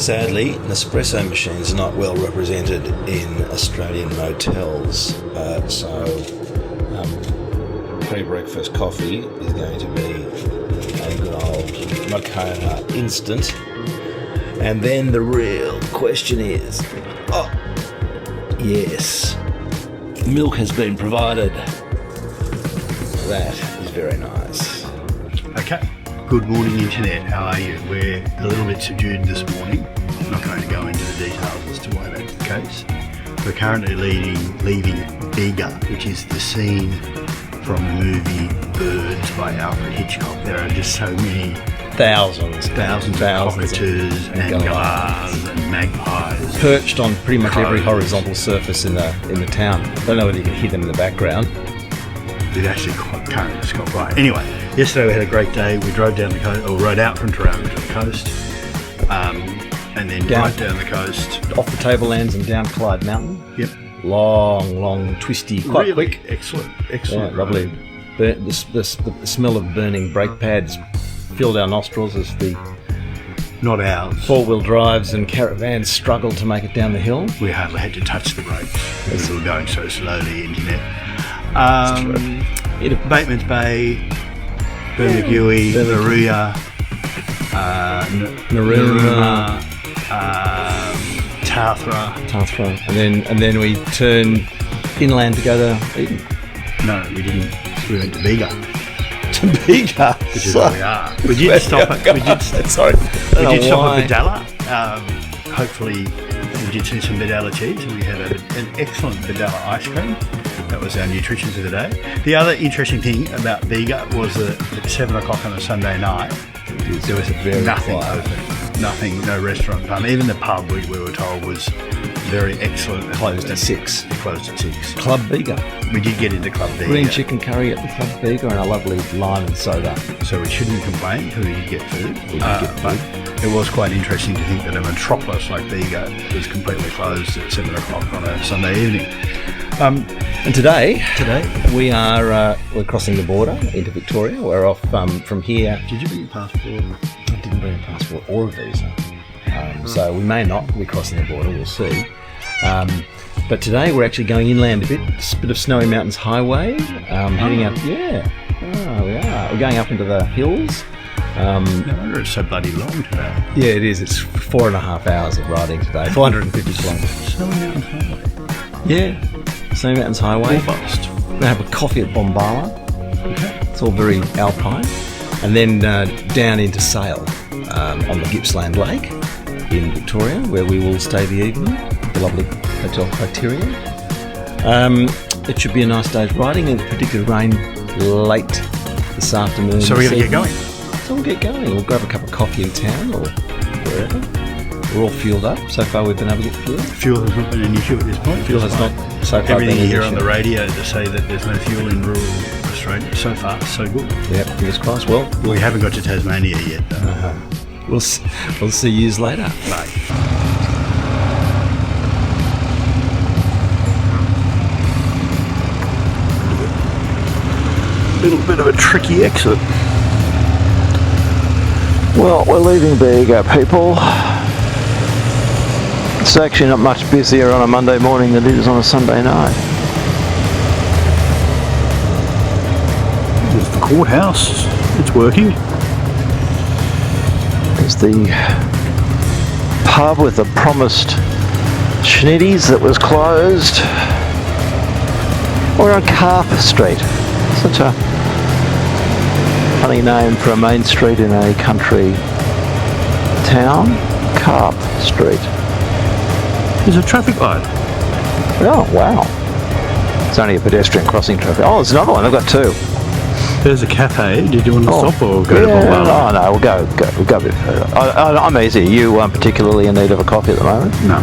Sadly, Nespresso machines are not well represented in Australian motels, so pre-breakfast coffee is going to be a good old McCann instant. And then the real question is, yes, milk has been provided. That is very nice. Okay. Good morning, Internet. How are you? We're a little bit subdued this morning. I'm not going to go into the details as to why that's the case. We're currently leaving Bega, which is the scene from the movie Birds by Alfred Hitchcock. There are just so many thousands of cockatoos and gulls and magpies perched on pretty much every horizontal surface in the town. I don't know whether you can hear them in the background. It's actually quite right. Anyway, yesterday we had a great day. We drove down the coast, or rode out from Taronga to the coast, and then right down the coast, off the tablelands and down Clyde Mountain. Yep. Long, twisty, quite really quick. Excellent. Yeah, lovely. The smell of burning brake pads filled our nostrils as the not ours four-wheel drives and caravans struggled to make it down the hill. We hardly had to touch the brakes because we were going so slowly. Internet. Bateman's Bay, Bermagui, Maruya, Narooma, Tathra, and then we turned inland to go to Eden. No, we didn't. We went to Bega. To Bega, which is where we are. We did stop at. We did stop at Bombala. Hopefully, we did see some Bombala cheese, and we had an excellent Bombala ice cream. That was our nutrition for the day. The other interesting thing about Bega was that at 7 o'clock on a Sunday night, there was nothing open. Nothing, no restaurant. Even the pub, we were told, was very excellent. Closed at 6. It closed at 6. Club Bega. We did get into Club Bega. Green chicken curry at the Club Bega and a lovely lime and soda. So we shouldn't complain because we did get food. But it was quite interesting to think that a metropolis like Bega was completely closed at 7 o'clock on a Sunday evening. And today we're crossing the border into Victoria. We're off from here. Did you bring your passport? I didn't bring a passport or a visa, so we may not be crossing the border. We'll see. But today we're actually going inland a bit of Snowy Mountains Highway, heading up. Yeah, we are. We're going up into the hills. No wonder it's so bloody long today. Yeah, it is. It's 4.5 hours of riding today. 450 kilometres. Snowy Mountains Highway. Yeah. Snowy Mountains Hwy. Orbost. We're going to have a coffee at Bombala. Okay. It's all very alpine. And then down into Sail on the Gippsland Lake in Victoria, where we will stay the evening at the lovely Hotel Criterion. It should be a nice day's riding, and predicted rain late this afternoon. So we're going to get going. So we'll get going. We'll grab a cup of coffee in town or wherever. We're all fueled up. So far we've been able to get fuel. Fuel has not been an issue at this point. Fuel has not so far everything been you hear on the radio to say that there's no fuel in rural Australia. So far, so good. Yep, fingers crossed. Well, we haven't got to Tasmania yet, though. We'll see you later. Bye. Little bit of a tricky exit. Well, we're leaving Bega, people. It's actually not much busier on a Monday morning than it is on a Sunday night. There's the courthouse. It's working. There's the pub with the promised schnitties that was closed. We're on Carp Street. Such a funny name for a main street in a country town. Carp Street. There's a traffic light. Oh, wow. It's only a pedestrian crossing traffic. Oh, there's another one. I've got two. There's a cafe. Did you want to stop or go to Bombala? Oh, no, we'll go a bit further. I'm easy. You particularly in need of a coffee at the moment? No.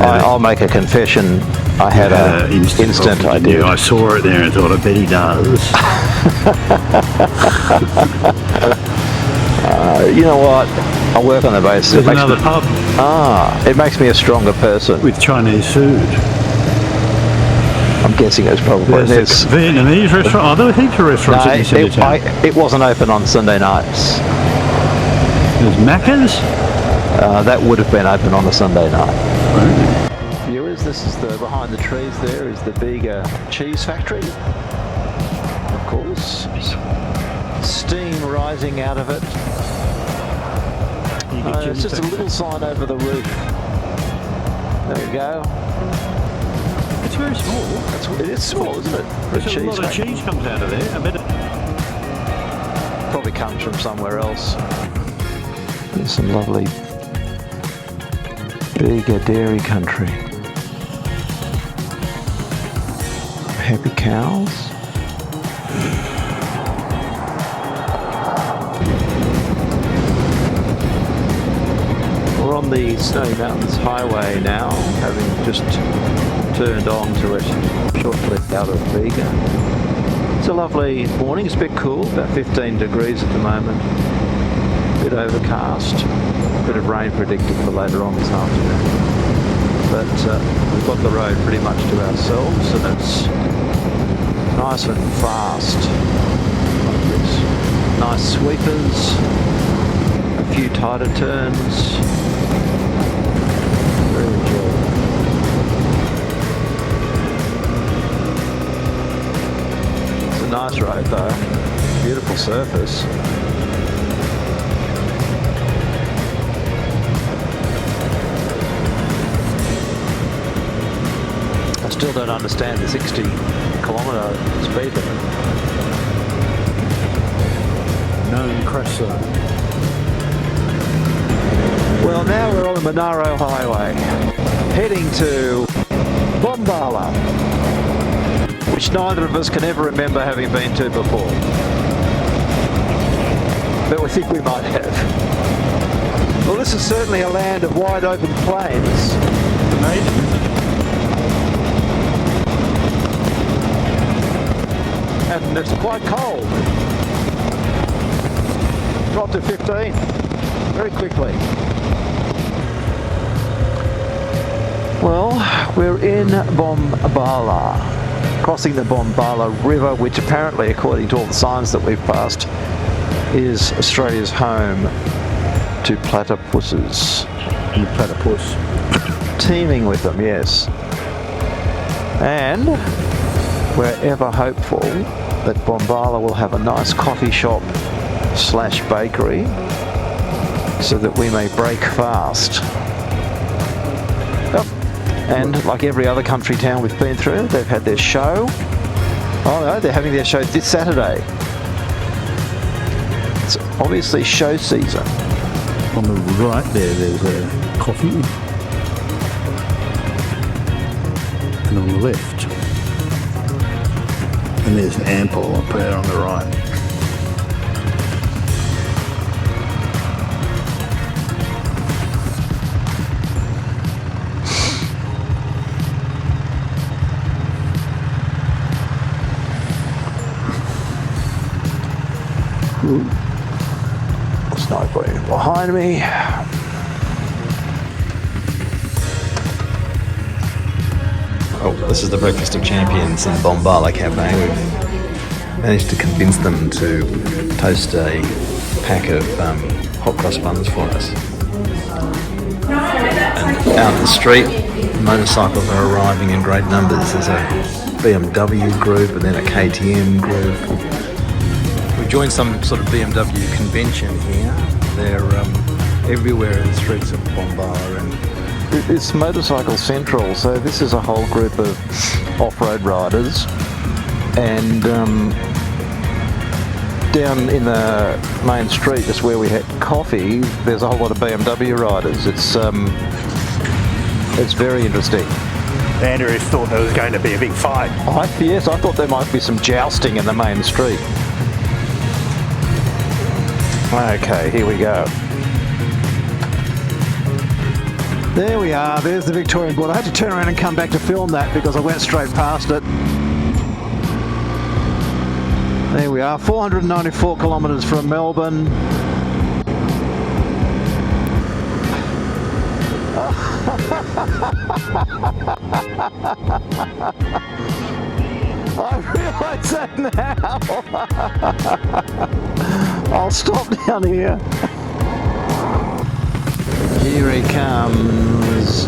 I'll make a confession. I had an instant I did. I saw it there and thought, I bet he does. You know what? I'll work on the basis. There's another pub. It makes me a stronger person. With Chinese food. I'm guessing it's probably... There's a Vietnamese restaurant. Are there heaps of restaurants in this city town? It wasn't open on Sunday nights. There's Macca's? That would have been open on a Sunday night. Viewers, this is the behind the trees. There is the Bega cheese factory. Of course, steam rising out of it. It's just a little sign over the roof. There we go. It's very small. It is small, isn't it? There's a lot of cheese comes out of there. I bet it probably comes from somewhere else. There's some lovely Bega dairy country. Happy cows. We're on the Snowy Mountains Highway now, having just turned on to it shortly out of Bega. It's a lovely morning. It's a bit cool, about 15 degrees at the moment. A bit overcast. A bit of rain predicted for later on this afternoon. But we've got the road pretty much to ourselves, and it's nice and fast like this. Nice sweepers, a few tighter turns. Very enjoyable. It's a nice road though, beautiful surface. I still don't understand the 60-kilometre speed limit. known crash zone. Well, now we're on the Monaro Highway, heading to Bombala, which neither of us can ever remember having been to before. But we think we might have. Well, this is certainly a land of wide open plains. Amazing. And it's quite cold. Dropped to 15 very quickly. Well, we're in Bombala, crossing the Bombala River, which apparently, according to all the signs that we've passed, is Australia's home to platypuses. And the platypus. Teeming with them, yes. And we're ever hopeful that Bombala will have a nice coffee shop / bakery so that we may break fast. Yep. And like every other country town we've been through, they've had their show. Oh no, they're having their show this Saturday. It's obviously show season. On the right there's a coffee. And on the left. And there's an ample up there on the right. Sniper behind me. Oh, this is the Breakfast of Champions in Bombala Cafe. We've managed to convince them to toast a pack of hot cross buns for us. And out in the street, motorcycles are arriving in great numbers. There's a BMW group and then a KTM group. We joined some sort of BMW convention here. They're everywhere in the streets of Bombala, and It's Motorcycle Central, so this is a whole group of off-road riders, and down in the main street, just where we had coffee, there's a whole lot of BMW riders. It's very interesting. Andrew thought there was going to be a big fight. Yes, I thought there might be some jousting in the main street. Okay, here we go. There we are, there's the Victorian border. I had to turn around and come back to film that because I went straight past it. There we are, 494 kilometres from Melbourne. I realise that now. I'll stop down here. Here he comes.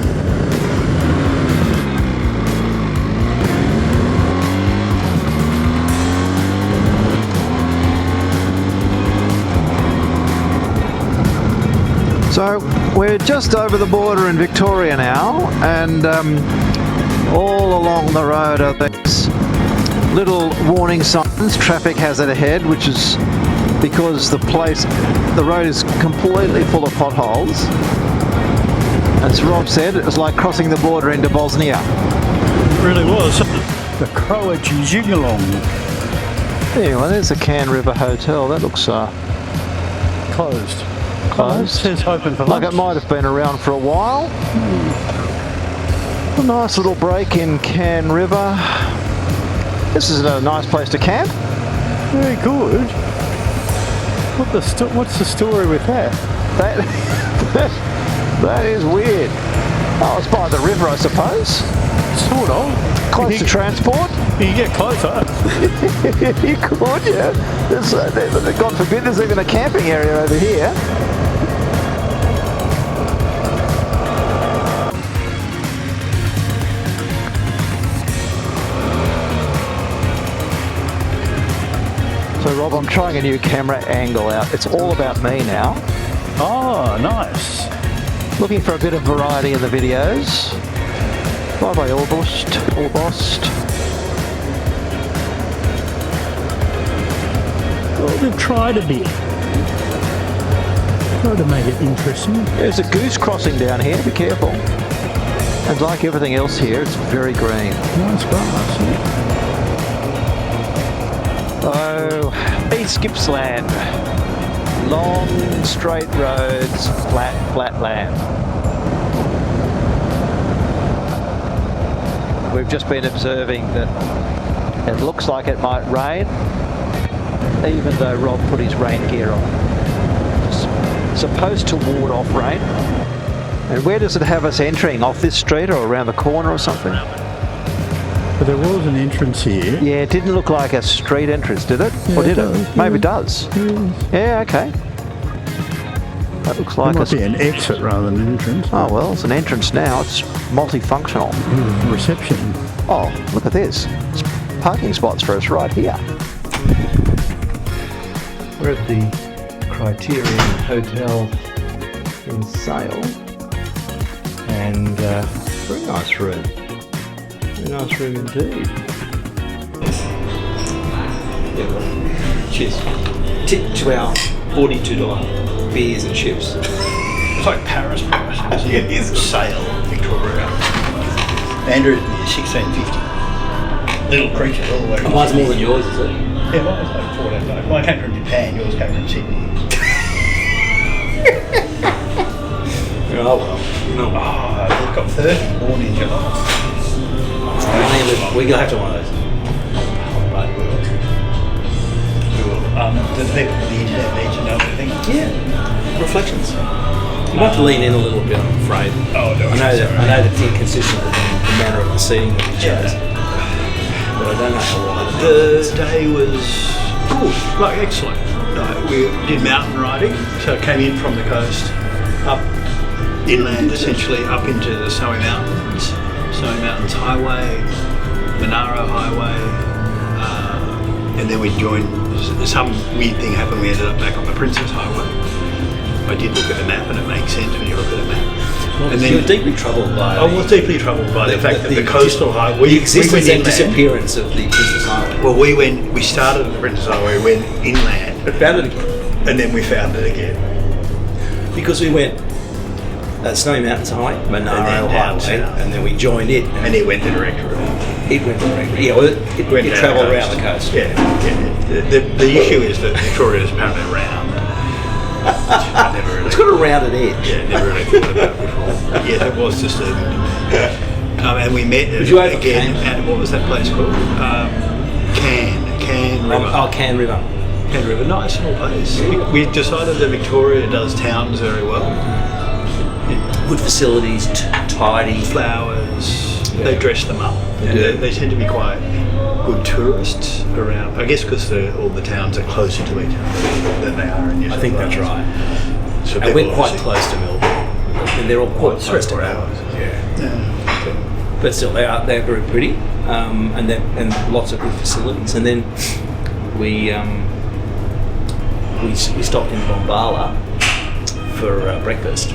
So we're just over the border in Victoria now, and all along the road are these little warning signs, traffic hazard ahead, which is because the road is completely full of potholes. As Rob said, it was like crossing the border into Bosnia. It really was. The Croatian Geelong. Anyway, there's the Can River Hotel. That looks Closed. closed. It says open for Like lunch. it might have been around for a while. A nice little break in Can River. This is a nice place to camp. Very good. What's the story with that? That is weird. Oh, it's by the river, I suppose. Sort of. Close to transport. You can get closer. You could, yeah. God forbid there's even a camping area over here. So Rob, I'm trying a new camera angle out. It's all about me now. Oh, nice. Looking for a bit of variety in the videos. Bye bye Orbost. Well, they've tried a bit. Try to make it interesting. There's a goose crossing down here, be careful. And like everything else here, it's very green. Nice grass, yeah. Oh, East Gippsland. Long, straight roads, flat land. We've just been observing that it looks like it might rain, even though Rob put his rain gear on. It's supposed to ward off rain. And where does it have us entering? Off this street or around the corner or something? But there was an entrance here. Yeah, it didn't look like a street entrance, did it? Yeah, or did it it? does, Maybe yeah. it does. Yeah, okay. That looks It like might be an exit rather than an entrance. Oh, well, it's an entrance now. It's multifunctional. Reception. Oh, look at this. It's parking spots for us right here. We're at the Criterion Hotel in Sale. And very nice room. Very nice room indeed. Cheers. Tip to our $42 beers and chips. It's like Paris price. Yeah, it is. Sale, Victoria. Andrew's near 1650. Little creatures all the way. Mine's more than yours, is it? Yeah, mine's like $14. Mine came from Japan, yours came from Sydney. Oh well. No. Oh, we've got 30 born in July. We're gonna have to one of those. Right, we will. The people on the internet need to know everything. Yeah. Reflections. You might have to lean in a little bit, I'm afraid. Oh, no. I know that's inconsistent with the manner of the seating that we chose. But I don't know how wide. The day was good, like excellent. We did mountain riding, so it came in from the coast, up inland essentially, up into the Snowy Mountains Highway, Monaro Highway, and then we joined, some weird thing happened, we ended up back on the Princes Highway. I did look at the map and it makes sense when you look at the map. Well, and you were deeply troubled by I was deeply troubled by the fact that the coastal highway, the existence we and went inland. disappearance of the Princes Highway. Well, we started at the Princes Highway, went inland, But found it again. and then we found it again. Because we went Snowy Mountains Hwy, Monaro down Highway, south. and then we joined it. And it went the direct route. It went direct. Yeah, well, it Went down travelled the around the coast. Yeah. The issue is that Victoria is apparently round. I never really, It's got a rounded edge. yeah, never really thought about before. Yeah, it was disturbing to me. And we met Was you over again Can? at, what was that place called? Can River. Oh, Can River. Can River, nice little place. We decided that Victoria does towns very well. Good facilities, tidy. Flowers, Yeah. they dress them up. They And do. they tend to be quite good tourists around. I guess because all the towns are closer to each other than they are in New South I think that's Wales. right. So And people we're quite obviously- close to Melbourne. and they're all quite close 3 or 4 together. hours. Yeah. But still, they're very pretty, and lots of good facilities. And then we stopped in Bombala for breakfast.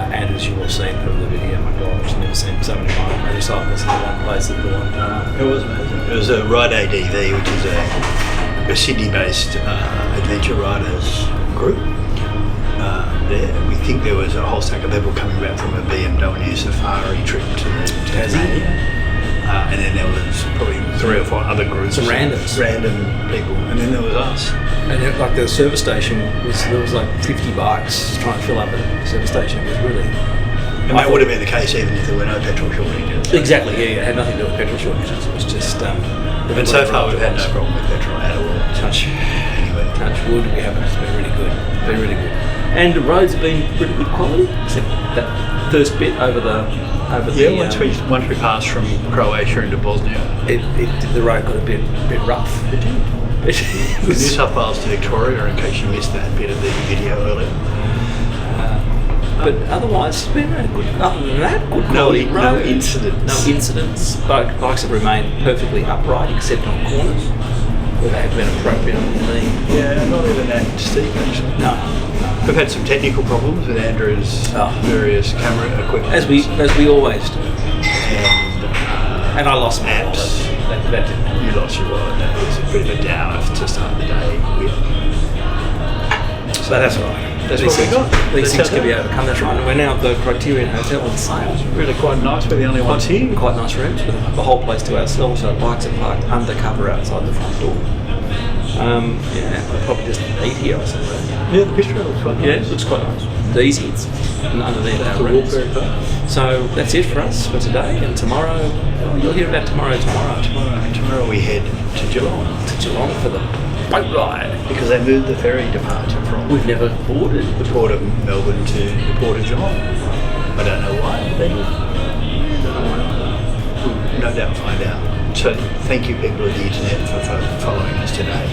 And as you will have seen from the video, my God, I've never seen so many motorcyclists in one place at the one time. It was amazing. It was a Ride ADV, which is a Sydney-based adventure riders group. We think there was a whole stack of people coming back from a BMW safari trip to Tasmania. And then there was probably 3 or 4 other groups. Some randoms. Random people. And then there was us. And like the service station, there was like 50 bikes trying to fill up a service station. It was really... And that would have been the case even if there were no petrol shortages. Exactly, yeah. It had nothing to do with petrol shortages. It was just... and so far we've had no problem with petrol at all. Touch wood, we haven't. It's been really good. Been really good. And the roads have been pretty good quality, except that first bit over the... once we passed from Croatia into Bosnia, the road got a bit rough. It did. New South Wales to Victoria, in case you missed that bit of the video earlier. But otherwise, it's been really good. Other than that, good quality road. No incidents. No incidents. Bikes have remained perfectly upright, except on corners, where they have been appropriately. Yeah, not even that steep actually. No. We've had some technical problems with Andrew's various camera equipment. As we always do. And I lost my apps. That didn't. You lost your wallet. That was a bit of a downer to start the day with. So that's all right. That's what we got. These things can be overcome. That's right. And we're now at the Criterion Hotel on sale. Really quite nice. We're the only ones here. Quite nice rooms with the whole place to ourselves. So bikes are parked undercover outside the front door. I'll probably just eat here or something. Yeah, the bistro looks quite nice. Yeah, it looks quite nice. It's easy. It's underneath our rooms. So that's it for us for today. And tomorrow, you'll hear about tomorrow. Tomorrow we head to Geelong. For the boat ride. Because they moved the ferry departure from... We've never boarded. The port of Melbourne to the port of Geelong. I don't know why. They did. We'll no doubt find out. So thank you people of the internet for following us today.